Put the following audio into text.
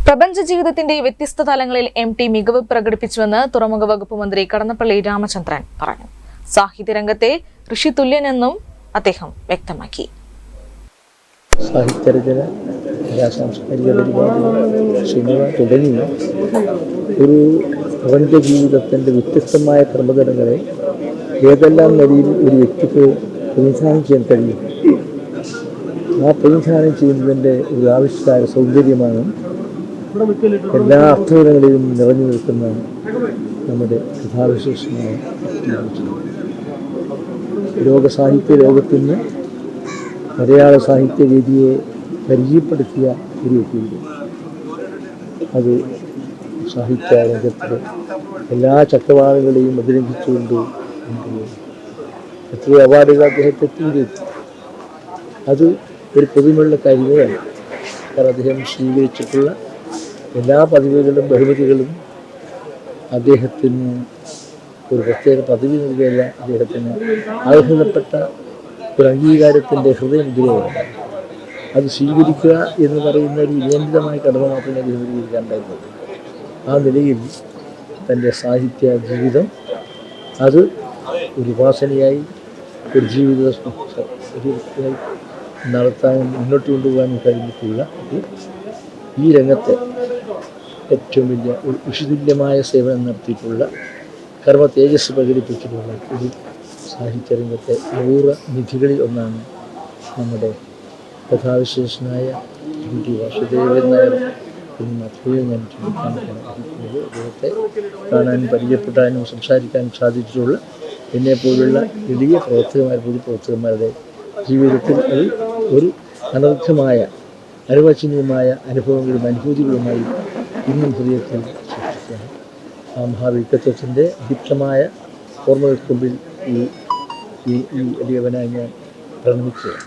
പ്രപഞ്ച ജീവിതത്തിന്റെ വ്യത്യസ്ത തലങ്ങളിൽ എം.ടി. മികവ് പ്രകടിപ്പിച്ചുവെന്ന് തുറമുഖ വകുപ്പ് മന്ത്രി കടന്നപ്പള്ളി രാമചന്ദ്രൻ പറഞ്ഞു. സാഹിത്യരംഗത്തെ ഋഷിതുല്യനെന്നും അദ്ദേഹം വ്യക്തമാക്കി. സാഹിത്യരചന, സാംസ്കാരിക പരിപാടികൾ, സിനിമ തുടങ്ങി ഒരു പ്രപഞ്ച ജീവിതത്തിൻ്റെ വ്യത്യസ്തമായ ക്രമതലങ്ങളെ ഏതെല്ലാം നിലയിൽ ഒരു വ്യക്തിക്ക് പ്രതിനിധാനം ചെയ്യാൻ കഴിയും. ആ പ്രതിനിധാനം ചെയ്യുന്നതിൻ്റെ ഒരു ആവിഷ്കാര സൗന്ദര്യമാണ് എല്ലാ അർത്ഥങ്ങളിലും നിറഞ്ഞു നിൽക്കുന്ന നമ്മുടെ കഥാവിശേഷമായ ലോകസാഹിത്യ ലോകത്തിന് മലയാള സാഹിത്യവേദിയെ പരിചയപ്പെടുത്തിയ ഒരു വ്യക്തിയുണ്ട്. അത് സാഹിത്യ രംഗത്തിലെ എല്ലാ ചക്രവാളങ്ങളെയും അതിലംഘിച്ചുകൊണ്ട് എത്രയോ അവാർഡുകൾ അദ്ദേഹത്തെ എത്തിയിരുന്നു. അത് ഒരു പൊതുമുള്ള കാര്യമാണ്. കാരണം അദ്ദേഹം സ്വീകരിച്ചിട്ടുള്ള എല്ലാ പദവികളും ബഹുമതികളും അദ്ദേഹത്തിന് ഒരു പ്രത്യേക പദവി നൽകിയല്ല, അദ്ദേഹത്തിന് അർഹതപ്പെട്ട ഒരു അംഗീകാരത്തിൻ്റെ ഹൃദയമുദ്രയാണ്. അത് സ്വീകരിക്കുക എന്ന് പറയുന്ന ഒരു വിനേന്ദ്രമായ കടമ മാത്രമേ അദ്ദേഹം സ്വീകരിക്കാനുണ്ടായിരുന്നത്. ആ നിലയിൽ തൻ്റെ സാഹിത്യ ജീവിതം അത് ഒരു ഉപാസനയായി, ഒരു ജീവിതയായി നടത്താനും മുന്നോട്ട് കൊണ്ടുപോകാനും കഴിഞ്ഞിട്ടുള്ള ഈ രംഗത്തെ ഏറ്റവും വലിയ ഒരു ഋഷിതുല്യമായ സേവനം നടത്തിയിട്ടുള്ള കർമ്മ തേജസ് പ്രകടിപ്പിച്ചിട്ടുള്ള ഒരു സാഹിത്യരംഗത്തെ അപൂർവ നിധികളിൽ ഒന്നാണ് നമ്മുടെ കഥാവിശേഷനായ ടി. വാസുദേവൻ നായർ എന്ന് മാത്രമേ ഞാൻ ചൂണ്ടിക്കാൻ ആഗ്രഹിക്കുന്നത്. അദ്ദേഹത്തെ കാണാനും പരിചയപ്പെടാനും സംസാരിക്കാനും സാധിച്ചിട്ടുള്ള എന്നെപ്പോലുള്ള വലിയ പൊതുപ്രവർത്തകന്മാരുടെ ജീവിതത്തിൽ അത് ഒരു അനർഘമായ അനിർവചനീയമായ അനുഭവങ്ങളും അനുഭൂതികളുമായി ഇന്നും ഹൃദയത്തിൽ സൃഷ്ടിക്കുകയാണ്. ആ മഹാവ്യക്തിത്വത്തിൻ്റെ ദീപ്തമായ ഓർമ്മകൾക്ക് മുമ്പിൽ ഈ വലിയവനായി ഞാൻ പ്രണമിക്കുകയാണ്.